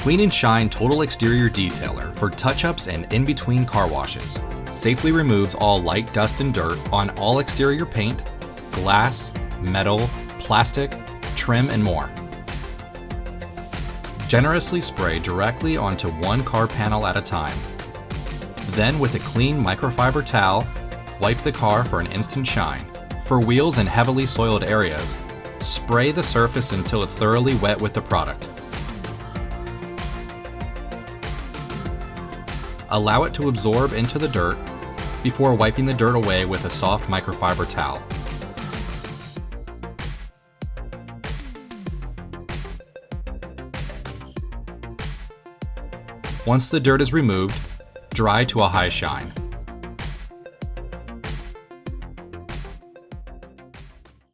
Clean and Shine Total Exterior Detailer for touch-ups and in-between car washes. Safely removes all light dust and dirt on all exterior paint, glass, metal, plastic, trim, and more. Generously spray directly onto one car panel at a time. Then with a clean microfiber towel, wipe the car for an instant shine. For wheels in heavily soiled areas, spray the surface until it's thoroughly wet with the product. Allow it to absorb into the dirt before wiping the dirt away with a soft microfiber towel. Once the dirt is removed, dry to a high shine.